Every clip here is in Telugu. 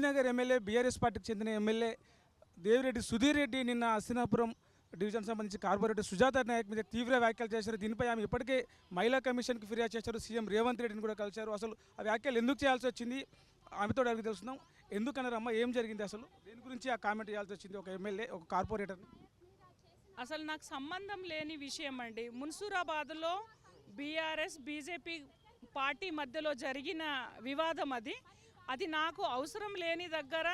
నగర్ ఎమ్మెల్యే బీఆర్ఎస్ పార్టీకి చెందిన ఎమ్మెల్యే దేవిరెడ్డి సుధీర్ రెడ్డి నిన్న హస్తినాపురం డివిజన్ సంబంధించి కార్పొరేటర్ సుజాత నాయక్ మీద తీవ్ర వ్యాఖ్యలు చేశారు. దీనిపై ఆమె ఇప్పటికే మహిళా కమిషన్కి ఫిర్యాదు చేశారు. సీఎం రేవంత్ రెడ్డిని కూడా కలిశారు. అసలు ఆ వ్యాఖ్యలు ఎందుకు చేయాల్సి వచ్చింది ఆమెతో అడిగి తెలుస్తున్నాం. ఎందుకన్నారమ్మా, ఏం జరిగింది, అసలు దేని గురించి ఆ కామెంట్ చేయాల్సి వచ్చింది ఒక ఎమ్మెల్యే ఒక కార్పొరేటర్ని? అసలు నాకు సంబంధం లేని విషయం అండి. మున్సూరాబాద్లో బీఆర్ఎస్ బీజేపీ పార్టీ మధ్యలో జరిగిన వివాదం అది నాకు అవసరం లేని దగ్గర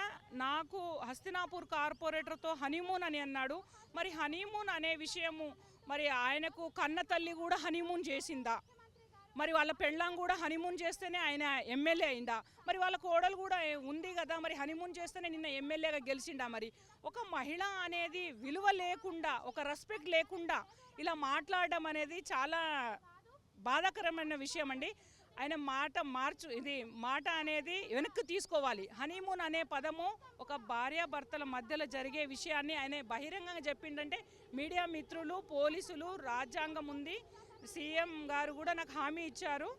నాకు హస్తినాపూర్ కార్పొరేటర్తో హనీమూన్ అని అన్నాడు. మరి హనీమూన్ అనే విషయము మరి ఆయనకు కన్న తల్లి కూడా హనీమూన్ చేసిందా? మరి వాళ్ళ పెళ్ళాం కూడా హనీమూన్ చేస్తేనే ఆయన ఎమ్మెల్యే అయిందా? మరి వాళ్ళ కోడలు కూడా ఉంది కదా, మరి హనీమూన్ చేస్తేనే నిన్న ఎమ్మెల్యేగా గెలిచిండా? మరి ఒక మహిళ అనేది విలువ లేకుండా, ఒక రెస్పెక్ట్ లేకుండా ఇలా మాట్లాడడం అనేది చాలా బాధాకరమైన విషయం అండి. ఆయన మాట అనేది వెనక్కి తీసుకోవాలి. హనీమూన్ అనే పదము ఒక భార్యాభర్తల మధ్యలో జరిగే విషయాన్ని ఆయన బహిరంగంగా చెప్పిండంటే మీడియా మిత్రులు, పోలీసులు, రాజ్యాంగం ఉంది, సీఎం గారు కూడా నాకు హామీ ఇచ్చారు,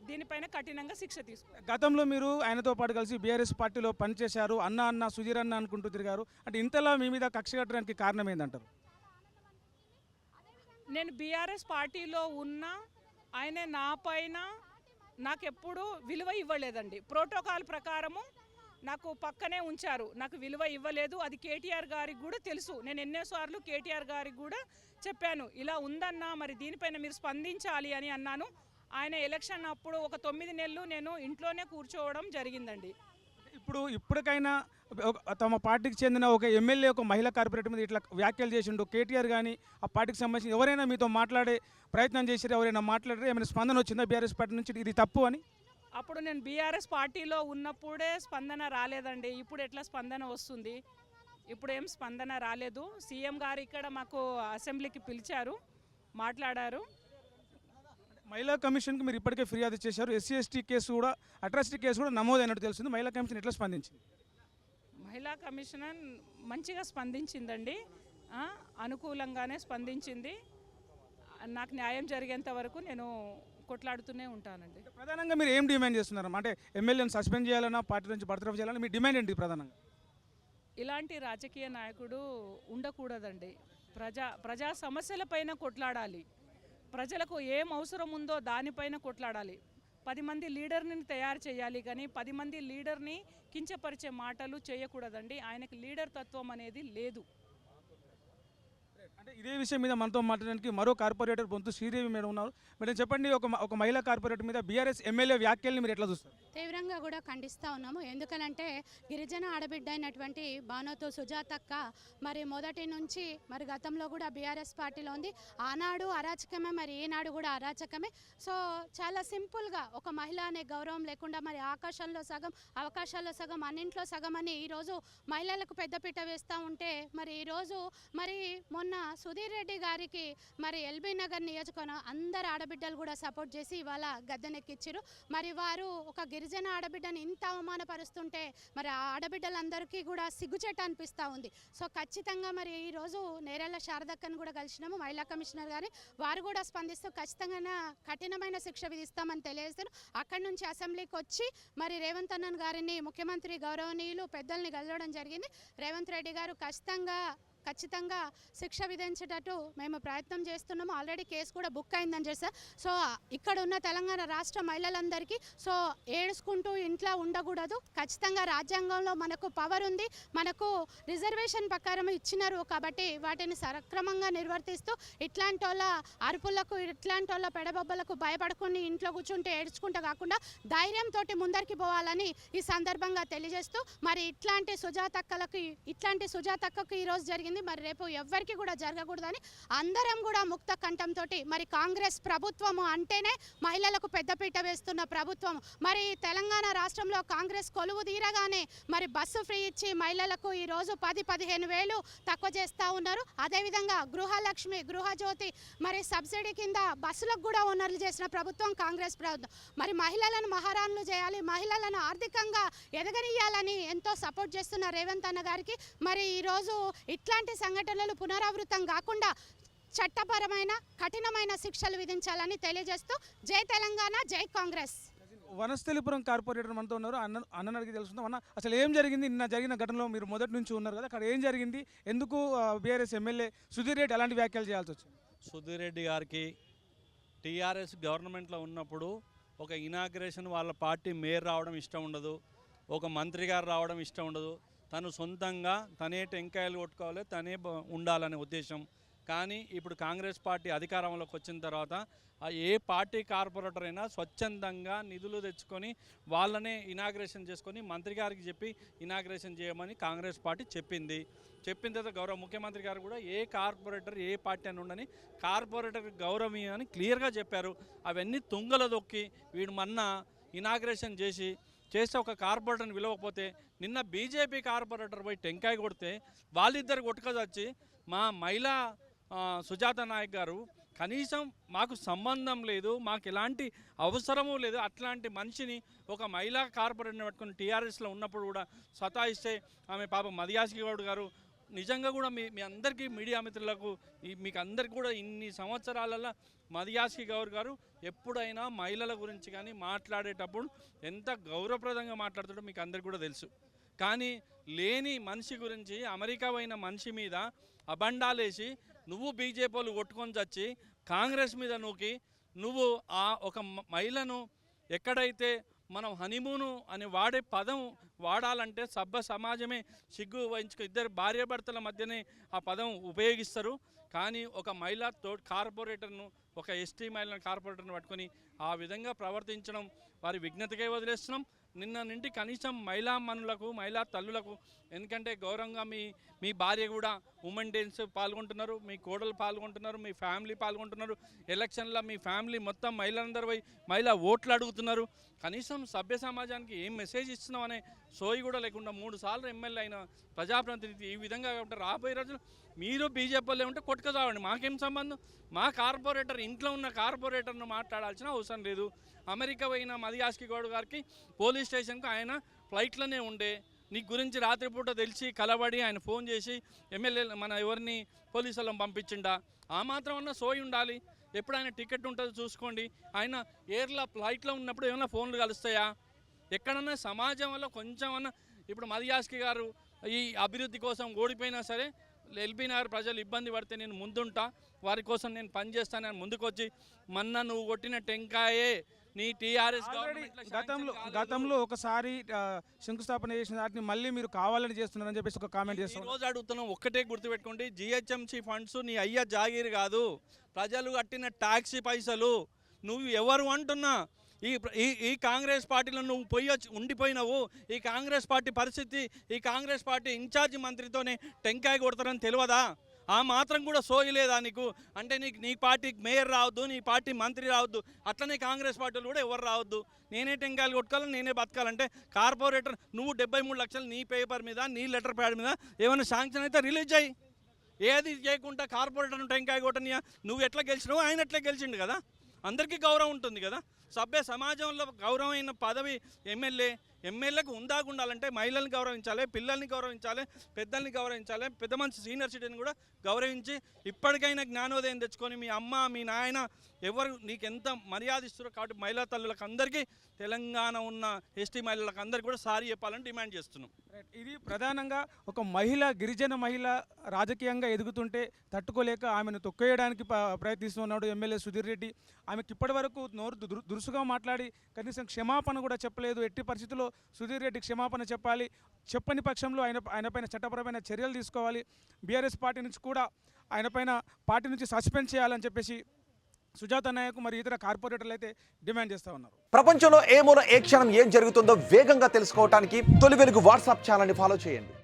దీనిపైన కఠినంగా శిక్ష తీసుకోవాలి. గతంలో మీరు ఆయనతో పాటు కలిసి బీఆర్ఎస్ పార్టీలో పనిచేశారు, అన్న సుధీర్ అన్న అనుకుంటూ తిరిగారు. అంటే ఇంతలా మీ మీద కక్ష కట్టడానికి కారణం ఏంటంటారు? నేను బీఆర్ఎస్ పార్టీలో ఉన్న ఆయన నా పైన నాకెప్పుడు విలువ ఇవ్వలేదండి. ప్రోటోకాల్ ప్రకారము నాకు పక్కనే ఉంచారు, నాకు విలువ ఇవ్వలేదు. అది కేటీఆర్ గారికి కూడా తెలుసు. నేను ఎన్నోసార్లు కేటీఆర్ గారికి కూడా చెప్పాను, ఇలా ఉందన్నా మరి దీనిపైన మీరు స్పందించాలి అని అన్నాను. ఆయన ఎలక్షన్ అప్పుడు ఒక 9 నెలలు నేను ఇంట్లోనే కూర్చోవడం జరిగిందండి. ఇప్పటికైనా తమ పార్టీకి చెందిన ఒక ఎమ్మెల్యే ఒక మహిళా కార్పొరేటర్ మీద ఇట్లా వ్యాఖ్యలు చేసిండు, కేటీఆర్ కానీ ఆ పార్టీకి సంబంధించి ఎవరైనా మీతో మాట్లాడే ప్రయత్నం చేశారు, ఎవరైనా మాట్లాడారు, ఏమైనా స్పందన వచ్చిందా బీఆర్ఎస్ పార్టీ నుంచి ఇది తప్పు అని? అప్పుడు నేను బీఆర్ఎస్ పార్టీలో ఉన్నప్పుడే స్పందన రాలేదండి. ఇప్పుడు ఎట్లా స్పందన వస్తుంది? ఇప్పుడు ఏం స్పందన రాలేదు. సీఎం గారు ఇక్కడ మాకు అసెంబ్లీకి పిలిచారు, మాట్లాడారు. మహిళా కమిషన్కి మీరు ఇప్పటికే ఫిర్యాదు చేశారు. ఎస్సీ ఎస్టీ కేసు కూడా, అట్రాసిటీ కేసు కూడా నమోదైనట్టు తెలిసింది. మహిళా కమిషన్ ఎట్లా స్పందించింది? మహిళా కమిషన్ మంచిగా స్పందించిందండి, అనుకూలంగానే స్పందించింది. నాకు న్యాయం జరిగేంత వరకు నేను కొట్లాడుతూనే ఉంటానండి. ప్రధానంగా మీరు ఏం డిమాండ్ చేస్తున్నారు? అంటే ఎమ్మెల్యేని సస్పెండ్ చేయాలన్నా, పార్టీ నుంచి బర్తరఫ్ చేయాలన్నా మీ డిమాండ్ ఏంటి ప్రధానంగా? ఇలాంటి రాజకీయ నాయకుడు ఉండకూడదండి. ప్రజా సమస్యలపైన కొట్లాడాలి, ప్రజలకు ఏం అవసరం ఉందో దానిపైన కొట్లాడాలి. 10 మంది లీడర్ని తయారు చేయాలి, కానీ 10 మంది లీడర్ని కించపరిచే మాటలు చేయకూడదండి. ఆయనకు లీడర్ తత్వం అనేది లేదు. అంటే ఇదే విషయం మీద మనతో మాట్లాడడానికి మరో కార్పొరేటర్ బొంతు శ్రీదేవి మేడం ఉన్నారు. మేడం చెప్పండి, ఒక మహిళా కార్పొరేటర్ మీద బీఆర్ఎస్ ఎమ్మెల్యే వ్యాఖ్యల్ని మీరు ఎట్లా చూస్తారు? తీవ్రంగా కూడా ఖండిస్తూ ఉన్నాము. ఎందుకనంటే గిరిజన ఆడబిడ్డ అయినటువంటి బానోతు సుజాతక్క మరి మొదటి నుంచి మరి గతంలో కూడా బీఆర్ఎస్ పార్టీలో ఉంది. ఆనాడు అరాచకమే, మరి ఈనాడు కూడా అరాచకమే. సో చాలా సింపుల్గా ఒక మహిళ అనే గౌరవం లేకుండా మరి ఆకాశంలో సగం, అవకాశాల్లో సగం, అన్నింట్లో సగం అని ఈరోజు మహిళలకు పెద్దపీట వేస్తూ ఉంటే మరి ఈరోజు మరి మొన్న సుధీర్ రెడ్డి గారికి మరి ఎల్బీ నగర్ నియోజకవర్గం అందరు ఆడబిడ్డలు కూడా సపోర్ట్ చేసి ఇవాళ గద్దెనెక్కిచ్చారు. మరి వారు ఒక గిరిజన ఆడబిడ్డని ఇంత అవమానపరుస్తుంటే మరి ఆ ఆడబిడ్డలందరికీ కూడా సిగ్గుచేట అనిపిస్తూ ఉంది. సో ఖచ్చితంగా మరి ఈరోజు నేరెళ్ల శారదక్కను కూడా కలిసినాము, మహిళా కమిషనర్ గారి, వారు కూడా స్పందిస్తూ ఖచ్చితంగా కఠినమైన శిక్ష విధిస్తామని తెలియజేస్తారు. అక్కడి నుంచి అసెంబ్లీకి వచ్చి మరి రేవంత్ అన్న గారిని, ముఖ్యమంత్రి గౌరవనీయులు పెద్దల్ని కలవడం జరిగింది. రేవంత్ రెడ్డి గారు ఖచ్చితంగా శిక్ష విధించేటట్టు మేము ప్రయత్నం చేస్తున్నాము. ఆల్రెడీ కేసు కూడా బుక్ అయిందని చేశారు. సో ఇక్కడ ఉన్న తెలంగాణ రాష్ట్ర మహిళలందరికీ సో ఏడుచుకుంటూ ఇంట్లో ఉండకూడదు. ఖచ్చితంగా రాజ్యాంగంలో మనకు పవర్ ఉంది, మనకు రిజర్వేషన్ ప్రకారం ఇచ్చినారు కాబట్టి వాటిని సక్రమంగా నిర్వర్తిస్తూ ఇట్లాంటి వాళ్ళ అరుపులకు, ఇట్లాంటి వాళ్ళ పెడబొబ్బలకు భయపడకుండా ఇంట్లో కూర్చుంటే ఏడ్చుకుంటూ కాకుండా ధైర్యంతో ముందరికి పోవాలని ఈ సందర్భంగా తెలియజేస్తూ మరి ఇట్లాంటి సుజాతక్కకు ఈరోజు జరిగింది. మరి రేపు ఎవ్వరికి కూడా జరగకూడదని అందరం కూడా ముక్త కంఠంతో మరి కాంగ్రెస్ ప్రభుత్వము అంటేనే మహిళలకు పెద్దపీట వేస్తున్న ప్రభుత్వం. మరి తెలంగాణ రాష్ట్రంలో కాంగ్రెస్ కొలువు తీరగానే మరి బస్సు ఫ్రీ ఇచ్చి మహిళలకు ఈరోజు 10-15 వేలు తక్కువ చేస్తూ ఉన్నారు. అదేవిధంగా గృహలక్ష్మి, గృహజ్యోతి మరి సబ్సిడీ కింద బస్సులకు కూడా ఓనర్లు చేసిన ప్రభుత్వం కాంగ్రెస్ ప్రభుత్వం. మరి మహిళలను మహారాణులు చేయాలి, మహిళలను ఆర్థికంగా ఎదగనియాలని ఎంతో సపోర్ట్ చేస్తున్న రేవంత్ అన్న గారికి మరి ఈరోజు ఇట్లాంటి సంఘటనలు పునరావృతం కాకుండా చట్టపరమైన కఠినమైన శిక్షలు విధించాలని తెలియజేస్తూ జై తెలంగాణ, జై కాంగ్రెస్. వనస్థలిపురం కార్పొరేటర్ మనతో ఉన్నారు. అన్న అడిగి తెలుసుకుందాం. అన్న, అసలు ఏం జరిగింది నిన్న జరిగిన ఘటనలో? మీరు మొదటి నుంచి ఉన్నారు కదా, అక్కడ ఏం జరిగింది? ఎందుకు బీఆర్ఎస్ ఎమ్మెల్యే సుధీర్ రెడ్డి అలాంటి వ్యాఖ్యలు చేయాల్సి వచ్చింది? సుధీర్ రెడ్డి గారికి టీఆర్ఎస్ గవర్నమెంట్లో ఉన్నప్పుడు ఒక ఇనాగ్రేషన్ వాళ్ళ పార్టీ మేయర్ రావడం ఇష్టం ఉండదు, ఒక మంత్రి గారు రావడం ఇష్టం ఉండదు. తను సొంతంగా తనే టెంకాయలు కొట్టుకోవాలి, తనే ఉండాలనే ఉద్దేశం. కానీ ఇప్పుడు కాంగ్రెస్ పార్టీ అధికారంలోకి వచ్చిన తర్వాత ఏ పార్టీ కార్పొరేటర్ అయినా స్వచ్ఛందంగా నిధులు తెచ్చుకొని వాళ్ళనే ఇనాగ్రేషన్ చేసుకొని మంత్రి గారికి చెప్పి ఇనాగ్రేషన్ చేయమని కాంగ్రెస్ పార్టీ చెప్పింది. చెప్పిన తర్వాత గౌరవ ముఖ్యమంత్రి గారు కూడా ఏ కార్పొరేటర్ ఏ పార్టీ అని ఉండని కార్పొరేటర్ గౌరవం అని క్లియర్గా చెప్పారు. అవన్నీ తుంగల దొక్కి వీడు మొన్న ఇనాగ్రేషన్ చేస్తే ఒక కార్పొరేటర్ని విలవకపోతే నిన్న బీజేపీ కార్పొరేటర్ పోయి టెంకాయ కొడితే వాళ్ళిద్దరు కొట్టుకొచ్చి మా మహిళా సుజాత నాయక్ గారు కనీసం మాకు సంబంధం లేదు, మాకు ఎలాంటి అవసరము లేదు, అట్లాంటి మనిషిని ఒక మహిళా కార్పొరేటర్ని పట్టుకుని టీఆర్ఎస్లో ఉన్నప్పుడు కూడా సతాయిస్తే ఆమె పాప మదియాసి గౌడ్ గారు నిజంగా కూడా మీ అందరికీ మీడియా మిత్రులకు మీకు అందరికీ కూడా ఇన్ని సంవత్సరాలలో మదియాసి గౌడ్ గారు ఎప్పుడైనా మహిళల గురించి కానీ మాట్లాడేటప్పుడు ఎంత గౌరవప్రదంగా మాట్లాడతాడో మీకు అందరికీ కూడా తెలుసు. కానీ లేని మనిషి గురించి అమెరికా పోయిన మనిషి మీద అబండాలేసి నువ్వు బీజేపీ వాళ్ళు కొట్టుకొని వచ్చి కాంగ్రెస్ మీద నూకి నువ్వు ఆ ఒక మహిళను ఎక్కడైతే మనం హనీమూను అని వాడే పదం వాడాలంటే సభ్య సమాజమే సిగ్గు వహించుకు ఇద్దరు భార్యాభర్తల మధ్యనే ఆ పదం ఉపయోగిస్తారు. కానీ ఒక మహిళా కార్పొరేటర్ను ఒక ఎస్టీ మహిళా కార్పొరేటర్ను పట్టుకొని ఆ విధంగా ప్రవర్తించడం వారి విజ్ఞతకే వదిలేస్తున్నాం. నిన్న నుండి కనీసం మహిళా మనులకు మహిళా తల్లులకు, ఎందుకంటే గౌరవంగా మీ భార్య కూడా ఉమెన్ డేస్ పాల్గొంటున్నారు, మీ కోడలు పాల్గొంటున్నారు, మీ ఫ్యామిలీ పాల్గొంటున్నారు, ఎలక్షన్లో మీ ఫ్యామిలీ మొత్తం మహిళలందరూ పోయి మహిళా ఓట్లు అడుగుతున్నారు. కనీసం సభ్య సమాజానికి ఏం మెసేజ్ ఇస్తున్నాం అనే సోయి కూడా లేకుండా 3 సార్లు ఎమ్మెల్యే అయిన ప్రజాప్రతినిధి ఈ విధంగా ఉంటే రాబోయే రోజులు మీరు బీజేపీలో ఉంటే కొట్టుకురావండి, మాకేం సంబంధం? మా కార్పొరేటర్ ఇంట్లో ఉన్న కార్పొరేటర్ను మాట్లాడాల్సిన అవసరం లేదు. అమెరికా పోయిన మదియాస్కి గౌడ్ గారికి పోలీస్ స్టేషన్కు ఆయన ఫ్లైట్లోనే ఉండే నీ గురించి రాత్రిపూట తెలిసి కలబడి ఆయన ఫోన్ చేసి ఎమ్మెల్యే మన ఎవరిని పోలీసు వాళ్ళని పంపించిండా? ఆ మాత్రం అన్న సోయి ఉండాలి. ఎప్పుడు ఆయన టికెట్ ఉంటుందో చూసుకోండి. ఆయన ఫ్లైట్లో ఉన్నప్పుడు ఏమైనా ఫోన్లు కలుస్తాయా? ఎక్కడన్నా సమాజం వల్ల కొంచెం అన్న ఇప్పుడు మదియాస్కి గారు ఈ అభివృద్ధి కోసం ఓడిపోయినా సరే ఎల్బీ నగర్ ప్రజలు ఇబ్బంది పడితే నేను ముందుంటా, వారి కోసం నేను పనిచేస్తానని ముందుకొచ్చి మొన్న నువ్వు కొట్టిన టెంకాయే నీ టీఆర్ఎస్ గతంలో ఒకసారి శంకుస్థాపన చేసిన వాటిని మళ్ళీ మీరు కావాలని చేస్తున్నారని చెప్పేసి ఒక కామెంట్ చేస్తున్నారు. రోజు అడుగుతున్నాం, ఒక్కటే గుర్తుపెట్టుకోండి, జిహెచ్ఎంసీ ఫండ్స్ నీ అయ్యా జాగీర్ కాదు, ప్రజలు కట్టిన ట్యాక్సీ పైసలు. నువ్వు ఎవరు అంటున్నా ఈ కాంగ్రెస్ పార్టీలో నువ్వు ఉండిపోయినావు. ఈ కాంగ్రెస్ పార్టీ పరిస్థితి, ఈ కాంగ్రెస్ పార్టీ ఇన్ఛార్జి మంత్రితోనే టెంకాయ కొడతారని తెలియదా? ఆ మాత్రం కూడా సోయి లేదా నీకు? అంటే నీ పార్టీకి మేయర్ రావద్దు, నీ పార్టీ మంత్రి రావద్దు, అట్లనే కాంగ్రెస్ పార్టీలు కూడా ఎవరు రావద్దు. నేనే టెంకాయలు కొట్టుకోవాలి, నేనే బతకాలంటే కార్పొరేటర్ నువ్వు 73 లక్షలు నీ పేపర్ మీద నీ లెటర్ ప్యాడ్ మీద ఏమైనా శాంక్షన్ అయితే రిలీజ్ అయ్యి, ఏది చేయకుండా కార్పొరేటర్ను టెంకాయ కొట్టనియా? నువ్వు ఎట్లా గెలిచినావు, ఆయన ఎట్లా గెలిచిండు కదా. అందరికీ గౌరవం ఉంటుంది కదా. సభ్య సమాజంలో గౌరవమైన పదవి ఎమ్మెల్యేలకు ఉండాలంటే మహిళల్ని గౌరవించాలి, పిల్లల్ని గౌరవించాలి, పెద్దల్ని గౌరవించాలి, పెద్ద మంచి సీనియర్ సిటిజన్ కూడా గౌరవించి ఇప్పటికైనా జ్ఞానోదయం తెచ్చుకొని మీ అమ్మ మీ నాయన ఎవరు నీకెంత మర్యాద ఇస్తారో కాబట్టి మహిళా తల్లులకు అందరికీ తెలంగాణ ఉన్న ఎస్టీ మహిళలకు అందరికీ కూడా సారీ చెప్పాలని డిమాండ్ చేస్తున్నాం. ఇది ప్రధానంగా ఒక గిరిజన మహిళ రాజకీయంగా ఎదుగుతుంటే తట్టుకోలేక ఆమెను తొక్కేయడానికి ప్రయత్నిస్తున్నాడు ఎమ్మెల్యే సుధీర్ రెడ్డి. ఆమెకి ఇప్పటి వరకు నోరు దురుసుగా మాట్లాడి కనీసం క్షమాపణ కూడా చెప్పలేదు. ఎట్టి పరిస్థితుల్లో సుధీర్ రెడ్డి క్షమాపణ చెప్పాలి, చెప్పని పక్షంలో ఆయనపైన చట్టపరమైన చర్యలు తీసుకోవాలి, బీఆర్ఎస్ పార్టీ నుంచి కూడా ఆయనపైన పార్టీ నుంచి సస్పెండ్ చేయాలని చెప్పేసి సుజాత నాయక్ మరియు ఇతర కార్పొరేటర్లు అయితే డిమాండ్ చేస్తూ ఉన్నారు. ప్రపంచంలో ఏ మూల ఏ క్షణం ఏం జరుగుతుందో వేగంగా తెలుసుకోవడానికి తొలి వెలుగు వాట్సాప్ ఛానల్ని ఫాలో చేయండి.